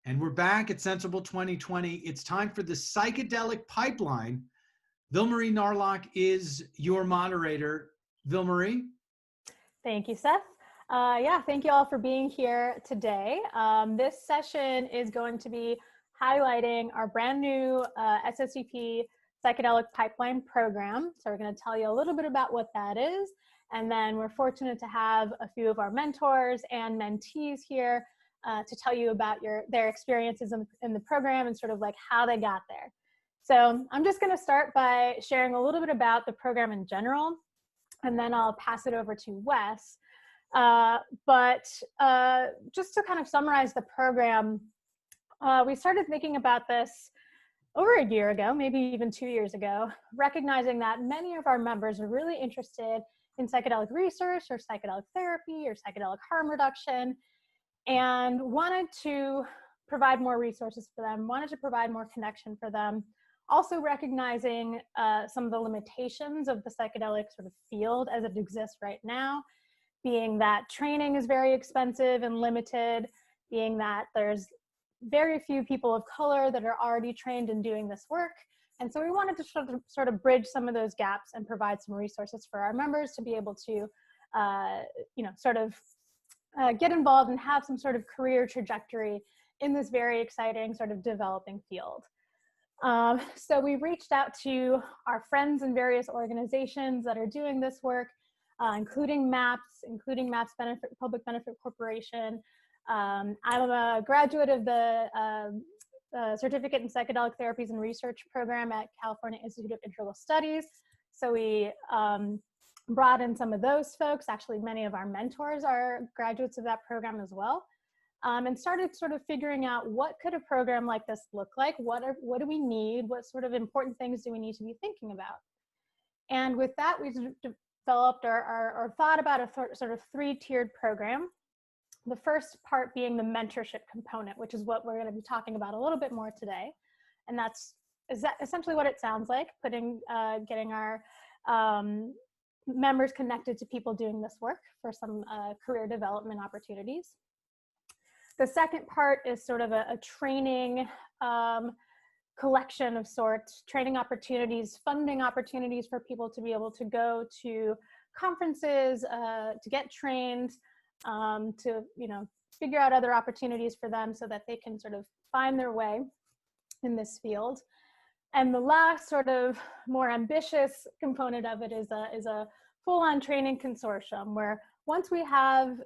And we're back at Sensible 2020. It's time for the Psychedelic Pipeline. Vilmarie Narloch is your moderator. Vilmarie? Thank you, Seth. Thank you all for being here today. This session is going to be highlighting our brand new SSDP Psychedelic Pipeline program. So we're going to tell you a little bit about what that is. And then we're fortunate to have a few of our mentors and mentees here to tell you about their experiences in the program and sort of like how they got there. So I'm just going to start by sharing a little bit about the program in general, and then I'll pass it over to Wes. Just to kind of summarize the program, we started thinking about this over a year ago, maybe even 2 years ago, recognizing that many of our members are really interested in psychedelic research or psychedelic therapy or psychedelic harm reduction, and wanted to provide more resources for them, wanted to provide more connection for them. Also recognizing some of the limitations of the psychedelic sort of field as it exists right now, being that training is very expensive and limited, being that there's very few people of color that are already trained in doing this work. And so we wanted to sort of bridge some of those gaps and provide some resources for our members to be able to, get involved and have some sort of career trajectory in this very exciting sort of developing field. So we reached out to our friends in various organizations that are doing this work, including MAPS Public Benefit Corporation. I'm a graduate of the Certificate in Psychedelic Therapies and Research program at California Institute of Integral Studies. So we brought in some of those folks. Actually, many of our mentors are graduates of that program as well. And started sort of figuring out what could a program like this look like? What do we need? What sort of important things do we need to be thinking about? And with that, we developed or thought about a sort of three-tiered program. The first part being the mentorship component, which is what we're going to be talking about a little bit more today. And that's essentially what it sounds like, getting our members connected to people doing this work for some career development opportunities. The second part is sort of a training collection of sorts, training opportunities, funding opportunities for people to be able to go to conferences, to get trained, to figure out other opportunities for them so that they can sort of find their way in this field. And the last sort of more ambitious component of it is a full-on training consortium, where once we have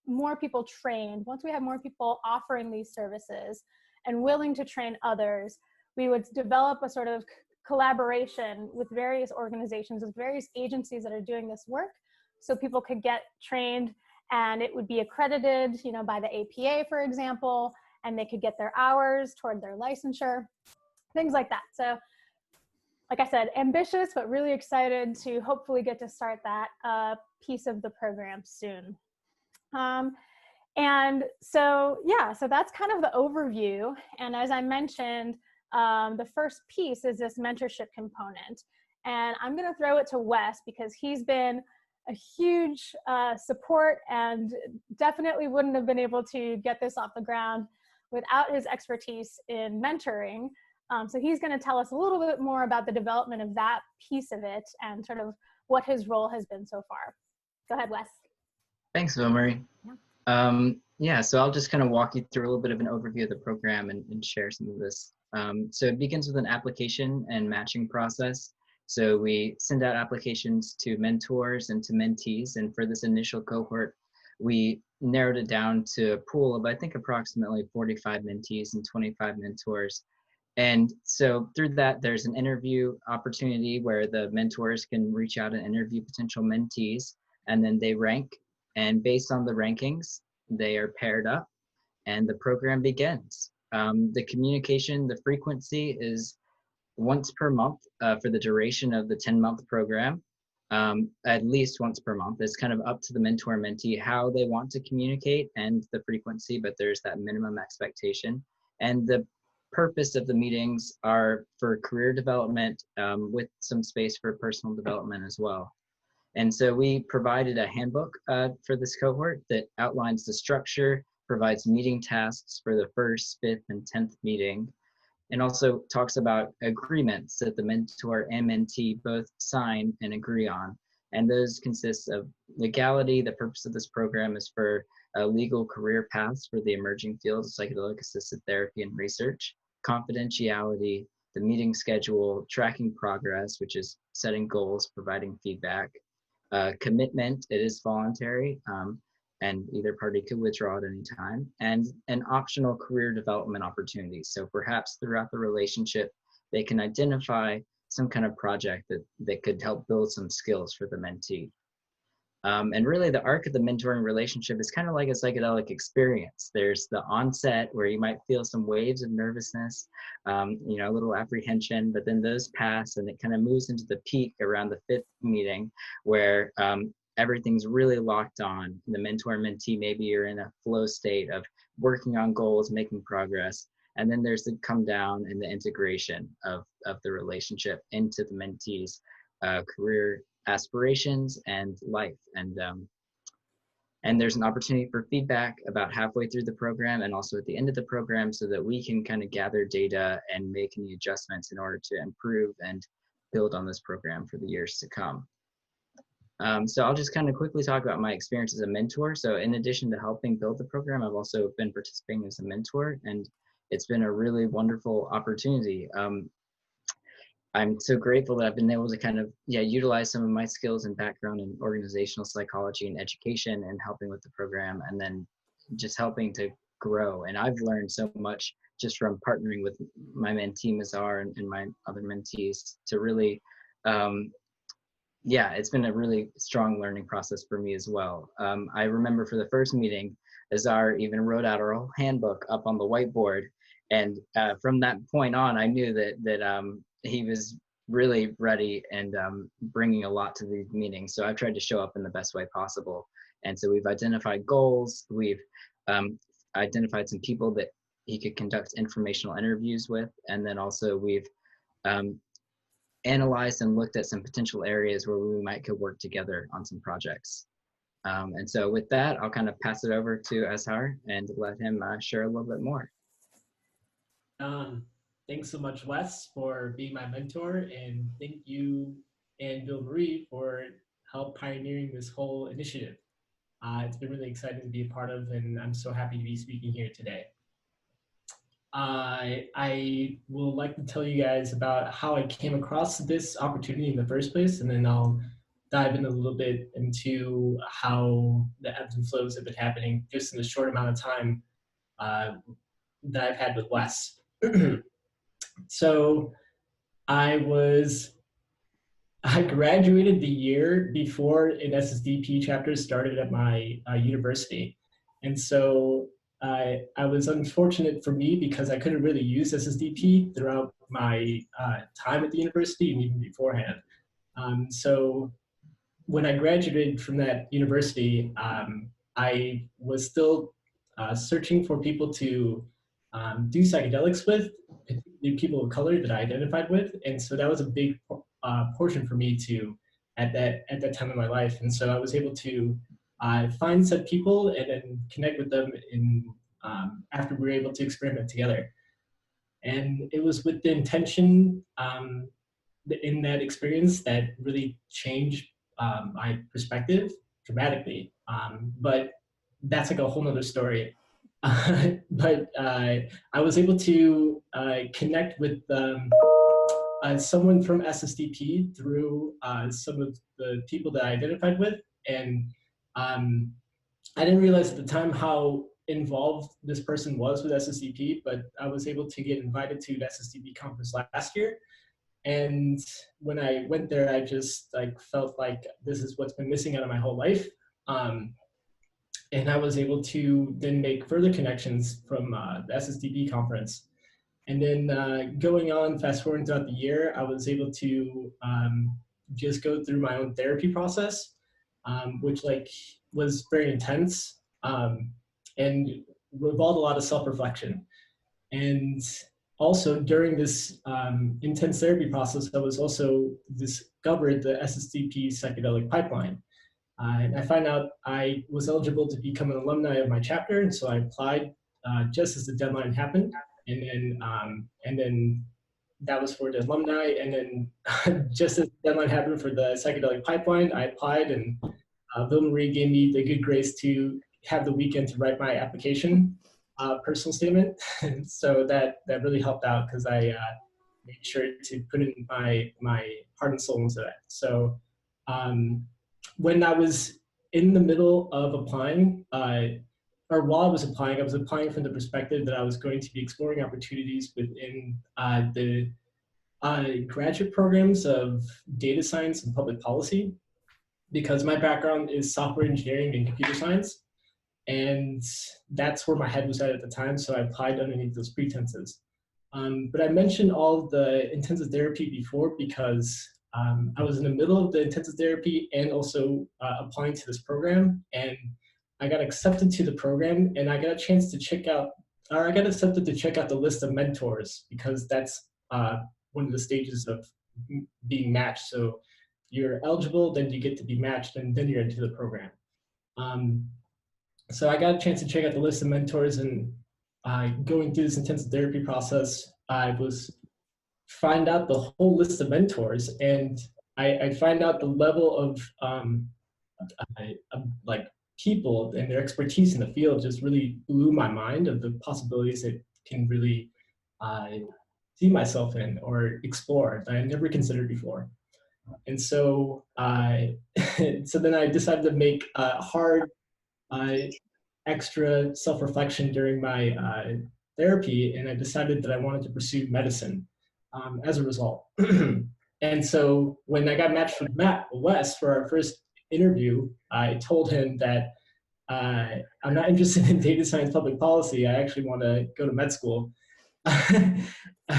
more people trained, once we have more people offering these services and willing to train others, we would develop a sort of collaboration with various organizations, with various agencies that are doing this work, so people could get trained and it would be accredited, by the APA, for example, and they could get their hours toward their licensure, things like that. So, like I said, ambitious, but really excited to hopefully get to start that piece of the program soon. So that's kind of the overview. And as I mentioned, the first piece is this mentorship component. And I'm going to throw it to Wes because he's been a huge support and definitely wouldn't have been able to get this off the ground without his expertise in mentoring. So he's going to tell us a little bit more about the development of that piece of it and sort of what his role has been so far. Go ahead, Wes. Thanks, Vilmarie. Yeah. So I'll just kind of walk you through a little bit of an overview of the program and share some of this. So it begins with an application and matching process. So we send out applications to mentors and to mentees. And for this initial cohort, we narrowed it down to a pool of, I think, approximately 45 mentees and 25 mentors. And so through that, there's an interview opportunity where the mentors can reach out and interview potential mentees, and then they rank. And based on the rankings, they are paired up and the program begins. The communication, the frequency is once per month for the duration of the 10-month program, at least once per month. It's kind of up to the mentor and mentee how they want to communicate and the frequency, but there's that minimum expectation. And the purpose of the meetings are for career development with some space for personal development as well. And so we provided a handbook for this cohort that outlines the structure, provides meeting tasks for the 1st, 5th, and 10th meeting, and also talks about agreements that the mentor and mentee both sign and agree on. And those consist of legality. The purpose of this program is for legal career paths for the emerging field of psychedelic assisted therapy and research, confidentiality, the meeting schedule, tracking progress, which is setting goals, providing feedback, commitment, it is voluntary, and either party could withdraw at any time, and an optional career development opportunity. So perhaps throughout the relationship, they can identify some kind of project that could help build some skills for the mentee. And really the arc of the mentoring relationship is kind of like a psychedelic experience. There's the onset where you might feel some waves of nervousness, you know, a little apprehension, but then those pass and it kind of moves into the peak around the 5th meeting where everything's really locked on. The mentor and mentee, maybe you're in a flow state of working on goals, making progress. And then there's the come down and the integration of the relationship into the mentee's career aspirations and life. And there's an opportunity for feedback about halfway through the program and also at the end of the program so that we can kind of gather data and make any adjustments in order to improve and build on this program for the years to come. So I'll just kind of quickly talk about my experience as a mentor. So in addition to helping build the program, I've also been participating as a mentor, and it's been a really wonderful opportunity. I'm so grateful that I've been able to kind of, utilize some of my skills and background in organizational psychology and education and helping with the program, and then just helping to grow. And I've learned so much just from partnering with my mentee, Azhar, and my other mentees to really, it's been a really strong learning process for me as well. I remember for the first meeting, Azhar even wrote out our whole handbook up on the whiteboard. And from that point on, I knew that he was really ready and bringing a lot to these meetings. So I've tried to show up in the best way possible. And so we've identified goals. We've identified some people that he could conduct informational interviews with. And then also we've analyzed and looked at some potential areas where we might could work together on some projects. And so with that, I'll kind of pass it over to Azhar and let him share a little bit more. Thanks so much, Wes, for being my mentor, and thank you and Vilmarie for help pioneering this whole initiative. It's been really exciting to be a part of, and I'm so happy to be speaking here today. I will like to tell you guys about how I came across this opportunity in the first place, and then I'll dive in a little bit into how the ebbs and flows have been happening just in the short amount of time that I've had with Wes. So I graduated the year before an SSDP chapter started at my university. And so I was unfortunate for me because I couldn't really use SSDP throughout my time at the university and even beforehand. So when I graduated from that university, I was still searching for people to do psychedelics with, the people of color that I identified with, and so that was a big portion for me too at that time in my life. And so I was able to find said people and then connect with them after we were able to experiment together. And it was with the intention in that experience that really changed my perspective dramatically. But that's like a whole nother story. But I was able to connect with someone from SSDP through some of the people that I identified with. And I didn't realize at the time how involved this person was with SSDP, but I was able to get invited to the SSDP conference last year. And when I went there, I just felt like this is what's been missing out of my whole life. And I was able to then make further connections from the SSDP conference. And then going on, fast forwarding throughout the year, I was able to just go through my own therapy process, which was very intense and involved a lot of self-reflection. And also during this intense therapy process, I was also discovered the SSDP Psychedelic Pipeline. And I found out I was eligible to become an alumni of my chapter, and so I applied just as the deadline happened, and then that was for the alumni, and then just as the deadline happened for the psychedelic pipeline, I applied, and Vilmarie gave me the good grace to have the weekend to write my application personal statement. And so that really helped out because I made sure to put in my heart and soul into that. So when I was in the middle of applying, or while I was applying from the perspective that I was going to be exploring opportunities within the graduate programs of data science and public policy, because my background is software engineering and computer science. And that's where my head was at the time, so I applied underneath those pretenses. But I mentioned all the intensive therapy before because I was in the middle of the intensive therapy and also applying to this program, and I got accepted to the program, and I got a chance to check out, or I got accepted to check out the list of mentors, because that's one of the stages of being matched. So you're eligible, then you get to be matched, and then you're into the program. So I got a chance to check out the list of mentors, and going through this intensive therapy process, I was find out the whole list of mentors, and I find out the level of like people and their expertise in the field just really blew my mind of the possibilities that can really see myself in or explore that I never considered before. And so so then I decided to make hard extra self-reflection during my therapy, and I decided that I wanted to pursue medicine as a result. And so when I got matched with Wes for our first interview, I told him that I'm not interested in data science public policy. I actually want to go to med school.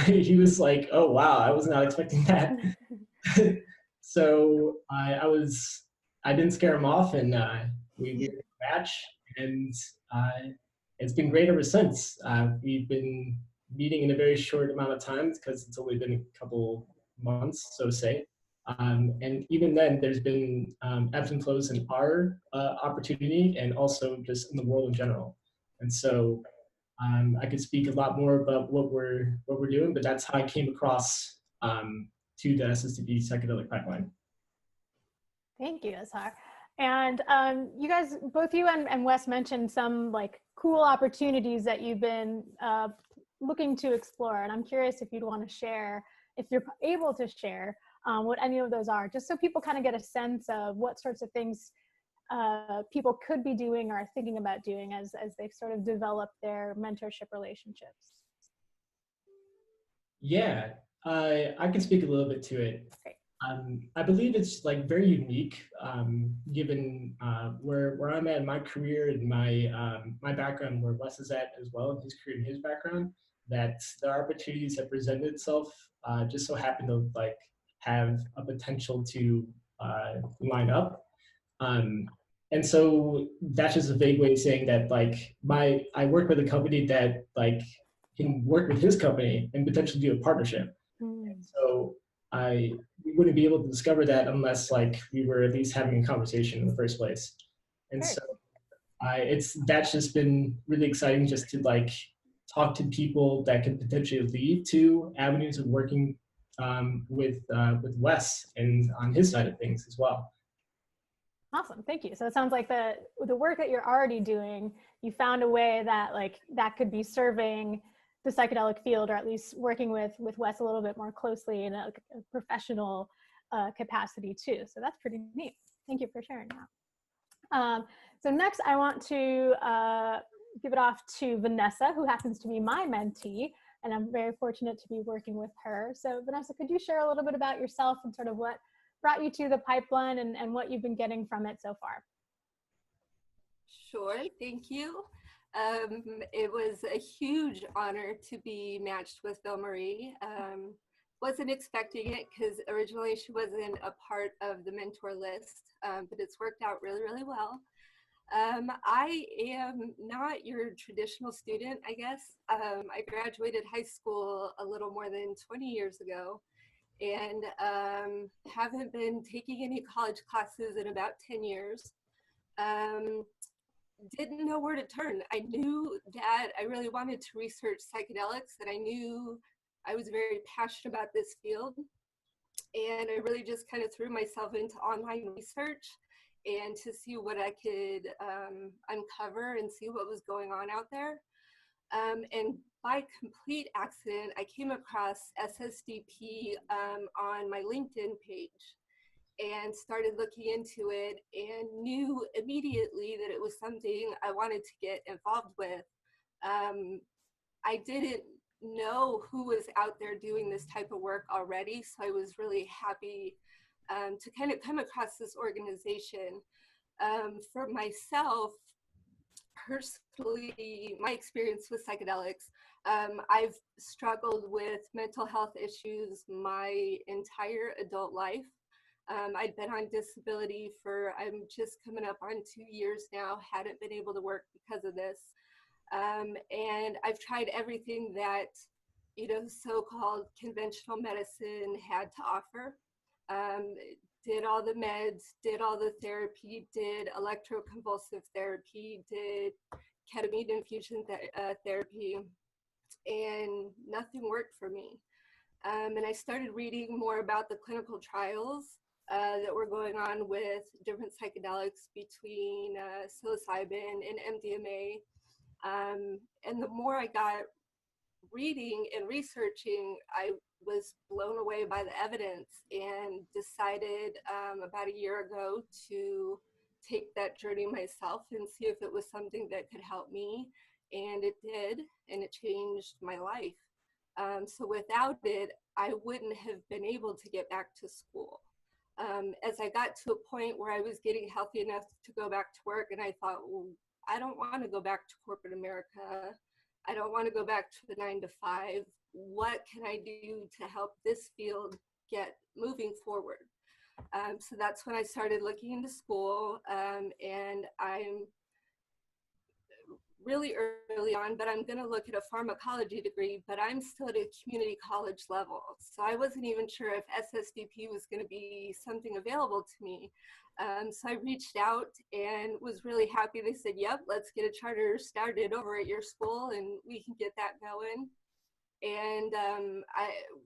He was like, "Oh wow, I was not expecting that." So I didn't scare him off, and we match, and it's been great ever since. We've been meeting in a very short amount of time because it's only been a couple months, so to say. And even then, there's been ebbs and flows in our opportunity and also just in the world in general. And so I could speak a lot more about what we're doing, but that's how I came across to the SSDP Psychedelic Pipeline. Thank you, Azhar. And you guys, both you and Wes mentioned some like cool opportunities that you've been looking to explore. And I'm curious if you'd want to share, if you're able to share what any of those are, just so people kind of get a sense of what sorts of things people could be doing or are thinking about doing as they sort of develop their mentorship relationships. Yeah, I can speak a little bit to it. Great. I believe it's like very unique, given where I'm at in my career and my background, where Wes is at as well in his career and his background, that the opportunities that presented itself just so happen to like have a potential to line up. And so that's just a vague way of saying that like I work with a company that like can work with his company and potentially do a partnership. And so we wouldn't be able to discover that unless like we were at least having a conversation in the first place. And so that's just been really exciting just to like talk to people that could potentially lead to avenues of working with Wes and on his side of things as well. Awesome, thank you. So it sounds like the work that you're already doing, you found a way that like that could be serving the psychedelic field, or at least working with Wes a little bit more closely in a professional capacity too. So that's pretty neat. Thank you for sharing that. So next I want to give it off to Vanessa, who happens to be my mentee, and I'm very fortunate to be working with her. So Vanessa, could you share a little bit about yourself and sort of what brought you to the pipeline and what you've been getting from it so far? Sure, thank you. It was a huge honor to be matched with Vilmarie. Wasn't expecting it because originally she wasn't a part of the mentor list, but it's worked out really, really well. I am not your traditional student, I guess. I graduated high school a little more than 20 years ago, and haven't been taking any college classes in about 10 years. Didn't know where to turn. I knew that I really wanted to research psychedelics, and I knew I was very passionate about this field. And I really just kind of threw myself into online research and to see what I could uncover and see what was going on out there. And by complete accident, I came across SSDP on my LinkedIn page and started looking into it and knew immediately that it was something I wanted to get involved with. I didn't know who was out there doing this type of work already, so I was really happy to kind of come across this organization. For myself, personally, my experience with psychedelics, I've struggled with mental health issues my entire adult life. I'd been on disability for, I'm just coming up on 2 years now, hadn't been able to work because of this. And I've tried everything that, you know, so-called conventional medicine had to offer. Did all the meds, did all the therapy, did electroconvulsive therapy, did ketamine infusion therapy, and nothing worked for me. And I started reading more about the clinical trials that were going on with different psychedelics between psilocybin and MDMA. And the more I got reading and researching, I was blown away by the evidence and decided about a year ago to take that journey myself and see if it was something that could help me. And it did, and it changed my life. So without it, I wouldn't have been able to get back to school. As I got to a point where I was getting healthy enough to go back to work, and I thought, well, I don't want to go back to corporate America. I don't want to go back to the 9 to 5. What can I do to help this field get moving forward? So that's when I started looking into school, and I'm really early on, but I'm going to look at a pharmacology degree, but I'm still at a community college level. So I wasn't even sure if SSDP was going to be something available to me. So I reached out and was really happy. They said, yep, let's get a charter started over at your school and we can get that going. And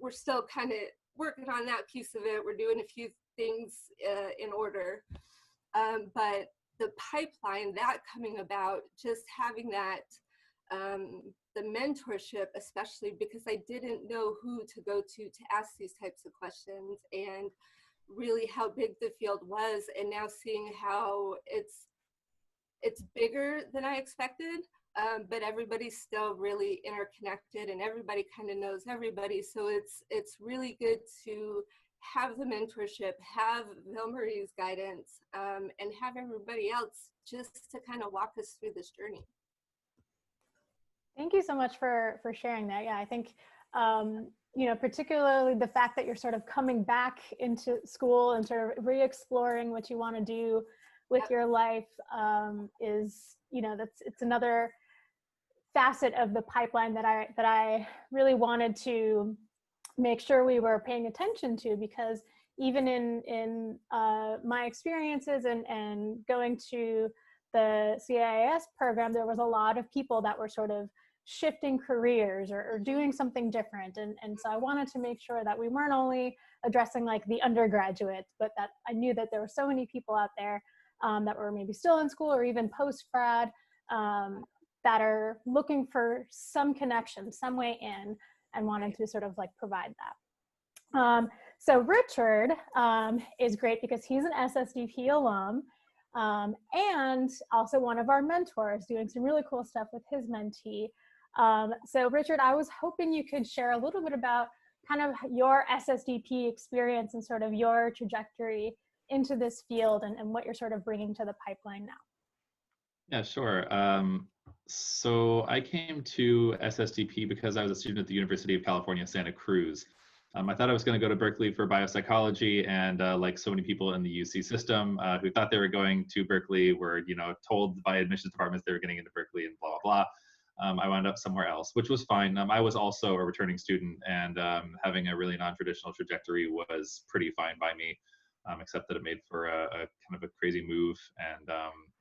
we're still kind of working on that piece of it. We're doing a few things in order. But the pipeline, that coming about, just having that, the mentorship, especially because I didn't know who to go to ask these types of questions, and really how big the field was, and now seeing how it's bigger than I expected, but everybody's still really interconnected and everybody kind of knows everybody. So it's really good to have the mentorship, have Vilmarie's guidance, and have everybody else just to kind of walk us through this journey. Thank you so much for sharing that. Yeah, I think, you know, particularly the fact that you're sort of coming back into school and sort of re-exploring what you want to do with your life is, you know, it's another facet of the pipeline that I really wanted to make sure we were paying attention to, because even in my experiences and going to the CIIS program, there was a lot of people that were sort of shifting careers or doing something different. And so I wanted to make sure that we weren't only addressing like the undergraduates, but that I knew that there were so many people out there that were maybe still in school or even post-grad that are looking for some connection, some way in, and wanted to sort of like provide that. So Richard is great because he's an SSDP alum and also one of our mentors, doing some really cool stuff with his mentee. So Richard, I was hoping you could share a little bit about kind of your SSDP experience and sort of your trajectory into this field and what you're sort of bringing to the pipeline now. Yeah, sure. So I came to SSDP because I was a student at the University of California, Santa Cruz. I thought I was going to go to Berkeley for biopsychology, and like so many people in the UC system who thought they were going to Berkeley were, you know, told by admissions departments they were getting into Berkeley and blah, blah, I wound up somewhere else, which was fine. I was also a returning student, and having a really non-traditional trajectory was pretty fine by me, except that it made for a kind of a crazy move.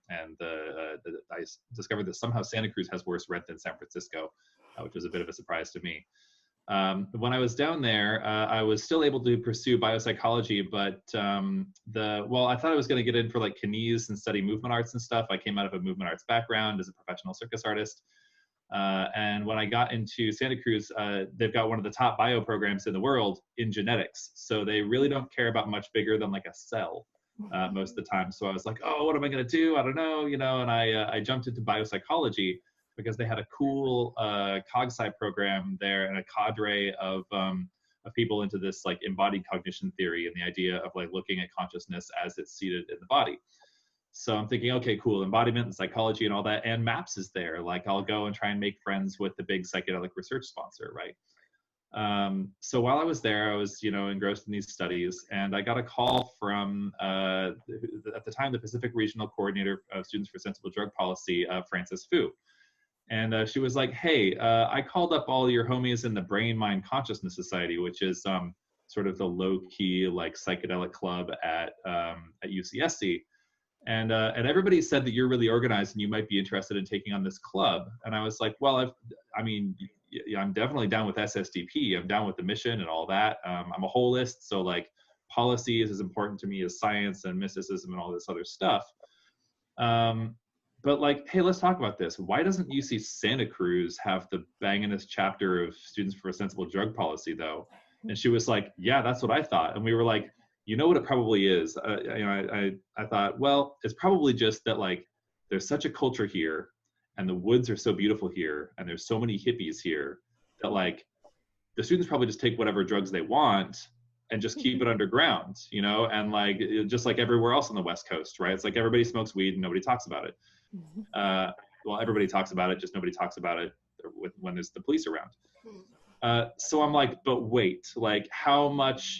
And I discovered that somehow Santa Cruz has worse rent than San Francisco, which was a bit of a surprise to me. When I was down there, I was still able to pursue biopsychology, but I thought I was going to get in for like kines and study movement arts and stuff. I came out of a movement arts background as a professional circus artist. And when I got into Santa Cruz, they've got one of the top bio programs in the world in genetics. So they really don't care about much bigger than like a cell most of the time. So I was like, oh, what am I going to do? I don't know, and I jumped into biopsychology because they had a cool cog-sci program there and a cadre of people into this like embodied cognition theory and the idea of like looking at consciousness as it's seated in the body. So I'm thinking, okay, cool, embodiment and psychology and all that, and MAPS is there. Like I'll go and try and make friends with the big psychedelic research sponsor, right? So while I was there, I was, engrossed in these studies, and I got a call from, at the time, the Pacific Regional Coordinator of Students for Sensible Drug Policy, Frances Fu. And she was like, hey, I called up all your homies in the Brain Mind Consciousness Society, which is sort of the low-key like psychedelic club at UCSC. And everybody said that you're really organized and you might be interested in taking on this club. And I was like, well, I'm definitely down with SSDP. I'm down with the mission and all that. I'm a holist, so like policy is as important to me as science and mysticism and all this other stuff. But like, hey, let's talk about this. Why doesn't UC Santa Cruz have the bangingest chapter of Students for a Sensible Drug Policy though? And she was like, yeah, that's what I thought. And we were like, you know what it probably is? I thought, well, it's probably just that like there's such a culture here and the woods are so beautiful here and there's so many hippies here that like the students probably just take whatever drugs they want and just keep it underground, and like just like everywhere else on the West Coast, right? It's like everybody smokes weed and nobody talks about it. Well, everybody talks about it, just nobody talks about it when there's the police around. So I'm like, but wait, like how much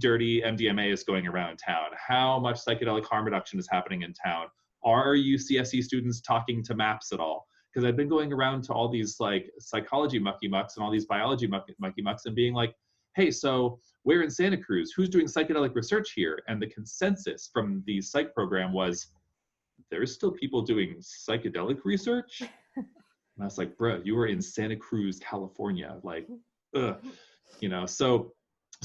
dirty MDMA is going around town? How much psychedelic harm reduction is happening in town? Are UCSC students talking to MAPS at all? Because I've been going around to all these like psychology mucky mucks and all these biology mucky mucks and being like, hey, so we're in Santa Cruz, who's doing psychedelic research here? And the consensus from the psych program was, there's still people doing psychedelic research? And I was like, bro, you were in Santa Cruz, California. Like, so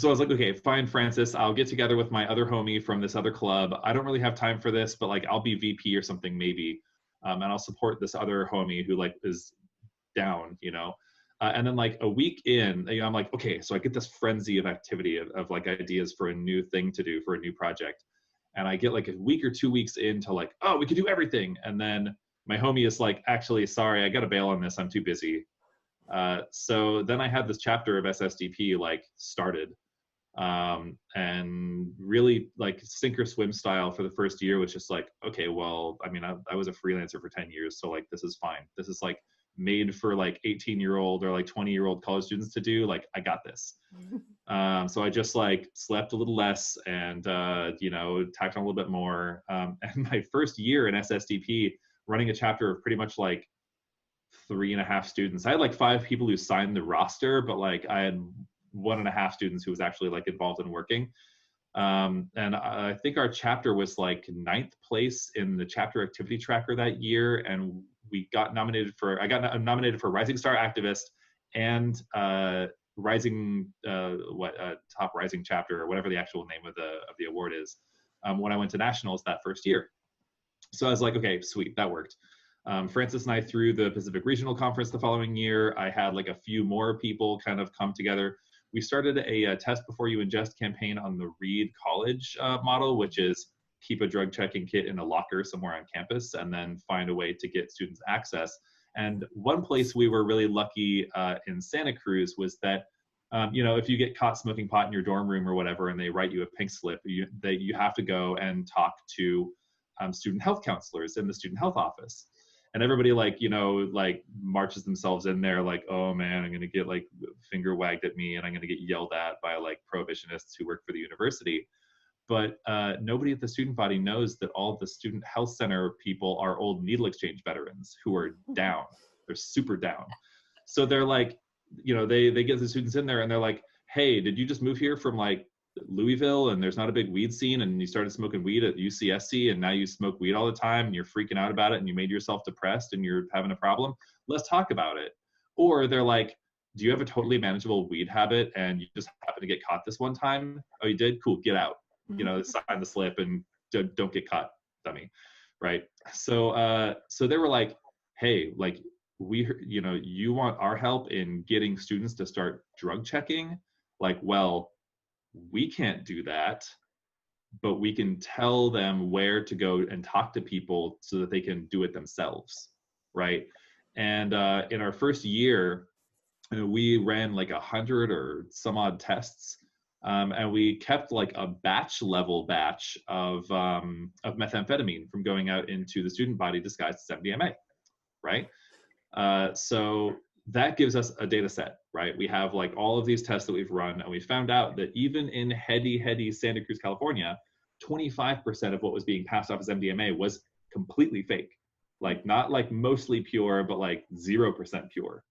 I was like, okay, fine, Francis, I'll get together with my other homie from this other club. I don't really have time for this, but like, I'll be VP or something maybe. And I'll support this other homie who like is down, and then like a week in, I'm like, okay, so I get this frenzy of activity of like ideas for a new thing to do for a new project. And I get like a week or 2 weeks into like, oh, we could do everything. And then my homie is like, actually, sorry, I got to bail on this. I'm too busy. So then I had this chapter of SSDP like started, and really like sink or swim style for the first year was just like, okay, well, I mean, I was a freelancer for 10 years. So like, this is fine. This is like made for like 18-year-old or like 20-year-old college students to do. Like, I got this. So I just like slept a little less and, tacked on a little bit more. And my first year in SSDP, running a chapter of pretty much like 3.5 students. I had like 5 people who signed the roster, but like I had 1.5 students who was actually like involved in working. And I think our chapter was like 9th place in the chapter activity tracker that year. And I got nominated for Rising Star Activist and Top Rising Chapter, or whatever the actual name of the award is, when I went to nationals that first year. So I was like, okay, sweet, that worked. Francis and I threw the Pacific Regional Conference the following year. I had like a few more people kind of come together. We started a test before you ingest campaign on the Reed College model, which is keep a drug checking kit in a locker somewhere on campus and then find a way to get students access. And one place we were really lucky in Santa Cruz was that, if you get caught smoking pot in your dorm room or whatever, and they write you a pink slip, you have to go and talk to student health counselors in the student health office. And everybody like marches themselves in there like, oh man, I'm going to get like finger wagged at me and I'm going to get yelled at by like prohibitionists who work for the university. But nobody at the student body knows that all the student health center people are old needle exchange veterans who are down. They're super down. So they're like, they get the students in there and they're like, hey, did you just move here from like Louisville and there's not a big weed scene and you started smoking weed at UCSC and now you smoke weed all the time and you're freaking out about it and you made yourself depressed and you're having a problem? Let's talk about it. Or they're like, do you have a totally manageable weed habit and you just happen to get caught this one time? Oh, you did? Cool, get out. Sign the slip and don't get caught, dummy, right? So they were like, hey, like you want our help in getting students to start drug checking? Like, well, we can't do that, but we can tell them where to go and talk to people so that they can do it themselves, right? And in our first year, we ran like 100 or some odd tests, and we kept like a batch of methamphetamine from going out into the student body disguised as MDMA, right? So that gives us a data set, right? We have like all of these tests that we've run, and we found out that even in heady Santa Cruz, California, 25% of what was being passed off as MDMA was completely fake. Like not like mostly pure, but like 0% pure,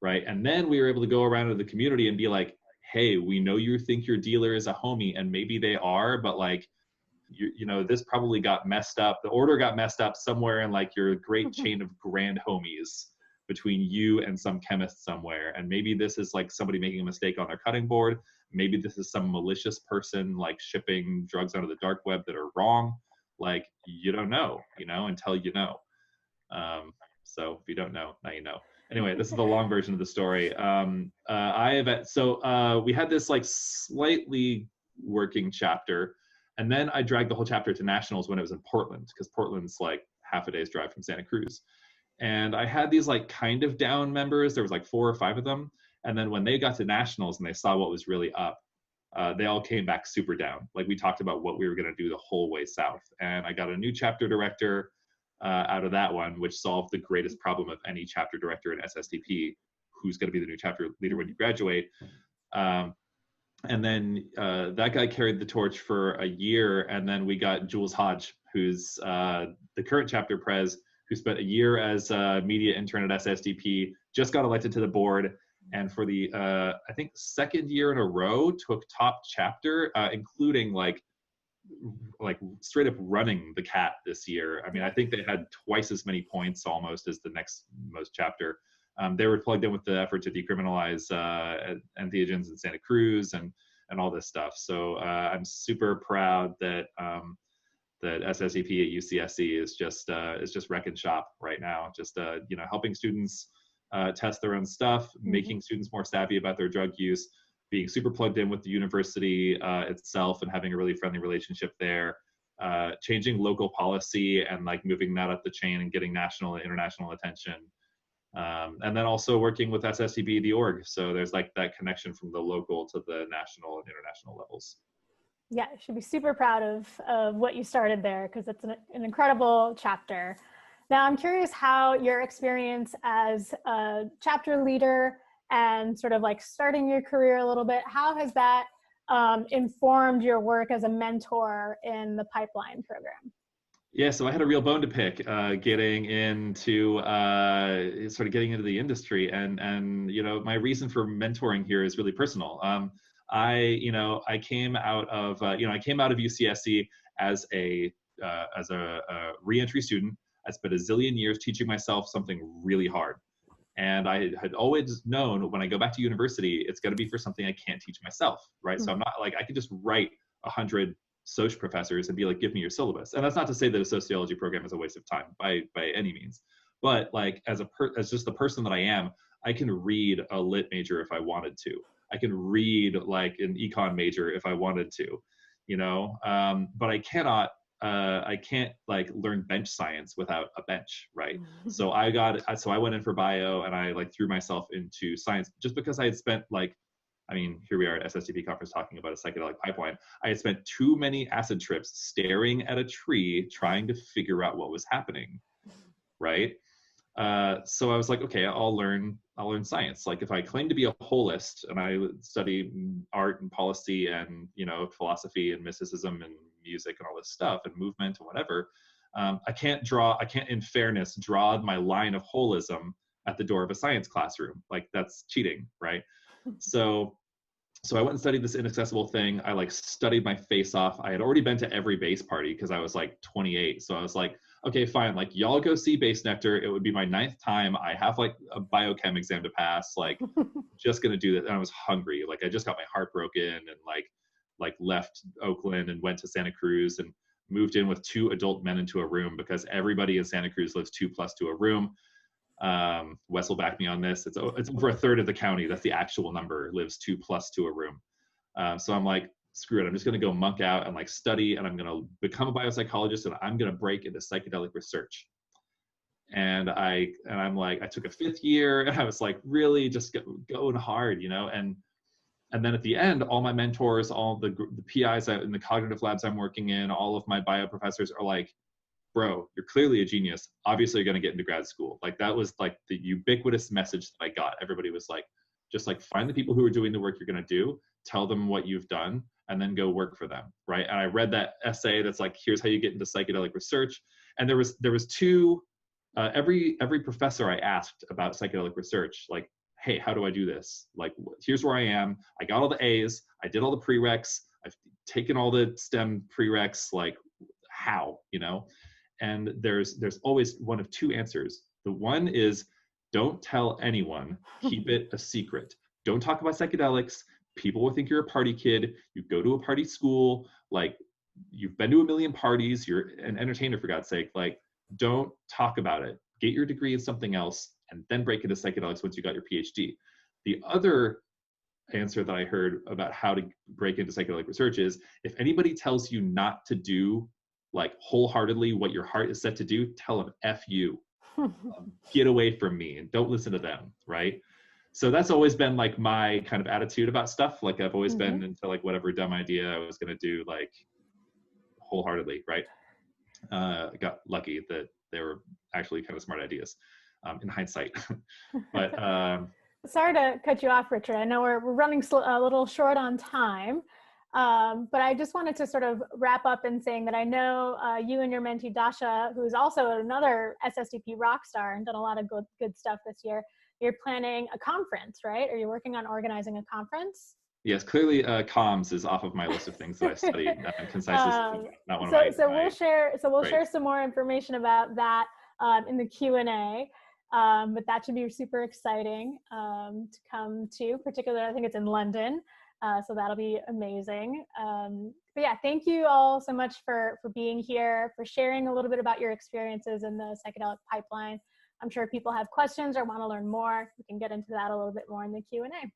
right? And then we were able to go around to the community and be like, hey, we know you think your dealer is a homie, and maybe they are, but like, this probably got messed up. The order got messed up somewhere in like your great chain of grand homies between you and some chemist somewhere. And maybe this is like somebody making a mistake on their cutting board. Maybe this is some malicious person like shipping drugs onto the dark web that are wrong. Like, you don't know, until you know. So if you don't know, now you know. Anyway, this is the long version of the story. We had this like slightly working chapter, and then I dragged the whole chapter to nationals when it was in Portland, because Portland's like half a day's drive from Santa Cruz. And I had these like kind of down members. There was like 4 or 5 of them. And then when they got to nationals and they saw what was really up, they all came back super down. Like we talked about what we were going to do the whole way south. And I got a new chapter director out of that one, which solved the greatest problem of any chapter director in SSDP, who's going to be the new chapter leader when you graduate. And then that guy carried the torch for a year. And then we got Jules Hodge, who's the current chapter pres, who spent a year as a media intern at SSDP, just got elected to the board. And for the, I think, second year in a row, took top chapter, including like straight up running the CAT this year. I mean, I think they had twice as many points almost as the next most chapter. They were plugged in with the effort to decriminalize entheogens in Santa Cruz and all this stuff. So I'm super proud that that SSDP at UCSC is just wreck and shop right now. Just helping students test their own stuff, making students more savvy about their drug use, being super plugged in with the university itself and having a really friendly relationship there, changing local policy and like moving that up the chain and getting national and international attention. And then also working with SSDP, the org. So there's like that connection from the local to the national and international levels. Yeah, you should be super proud of what you started there, because it's an incredible chapter. Now, I'm curious how your experience as a chapter leader and sort of like starting your career a little bit, how has that informed your work as a mentor in the Pipeline program? Yeah, so I had a real bone to pick getting into the industry, and my reason for mentoring here is really personal. I came out of UCSC as a reentry student. I spent a zillion years teaching myself something really hard. And I had always known when I go back to university, it's going to be for something I can't teach myself, right? So I'm not like, I could just write 100 Soc professors and be like, give me your syllabus. And that's not to say that a sociology program is a waste of time by any means. But like as just the person that I am, I can read a lit major if I wanted to. I can read like an econ major if I wanted to, but I can't like learn bench science without a bench, right? So I went in for bio and I like threw myself into science just because I had spent here we are at SSDP conference talking about a psychedelic pipeline. I had spent too many acid trips staring at a tree trying to figure out what was happening, right? So I was like, okay, I'll learn science. Like if I claim to be a holist and I study art and policy and, philosophy and mysticism and music and all this stuff and movement and whatever, I can't in fairness draw my line of holism at the door of a science classroom. Like, that's cheating, right? So I went and studied this inaccessible thing. I like studied my face off. I had already been to every base party because I was like 28. So I was like, okay, fine. Like, y'all go see Base Nectar. It would be my 9th time. I have like a biochem exam to pass. Like, just gonna do that. And I was hungry. Like, I just got my heart broken and like left Oakland and went to Santa Cruz and moved in with 2 adult men into a room because everybody in Santa Cruz lives 2+ to a room. Wes will back me on this. It's over 1/3 of the county. That's the actual number, lives 2+ to a room. So I'm like, screw it. I'm just going to go monk out and like study, and I'm going to become a biopsychologist, and I'm going to break into psychedelic research. And I'm like, I took a 5th year, and I was like really just going hard, you know. And then at the end, all my mentors, all the PIs in the cognitive labs I'm working in, all of my bio professors are like, bro, you're clearly a genius. Obviously, you're going to get into grad school. Like, that was like the ubiquitous message that I got. Everybody was like, just like find the people who are doing the work you're going to do, tell them what you've done, and then go work for them, right? And I read that essay that's like, here's how you get into psychedelic research. And there was 2, every professor I asked about psychedelic research, like, hey, how do I do this? Like, here's where I am. I got all the A's. I did all the prereqs. I've taken all the STEM prereqs. Like, how, you know? And there's always one of 2 answers. The one is, don't tell anyone, keep it a secret. Don't talk about psychedelics. People will think you're a party kid. You go to a party school, like, you've been to a million parties, you're an entertainer, for God's sake. Like, don't talk about it. Get your degree in something else and then break into psychedelics once you got your PhD. The other answer that I heard about how to break into psychedelic research is, if anybody tells you not to do like wholeheartedly what your heart is set to do, tell them F you. Get away from me and don't listen to them, right? So that's always been like my kind of attitude about stuff. Like, I've always been into like whatever dumb idea I was going to do, like, wholeheartedly, right? I got lucky that they were actually kind of smart ideas in hindsight. But sorry to cut you off, Richard. I know we're running a little short on time. But I just wanted to sort of wrap up in saying that I know you and your mentee Dasha, who's also another SSDP rock star and done a lot of good stuff this year, you're planning a conference, right? Are you working on organizing a conference? Yes, clearly comms is off of my list of things that I studied. Concise is not one of my. So we'll share some more information about that in the Q&A. But that should be super exciting to come to, particularly I think it's in London. So that'll be amazing. But yeah, thank you all so much for being here, for sharing a little bit about your experiences in the psychedelic pipeline. I'm sure people have questions or want to learn more. We can get into that a little bit more in the Q&A.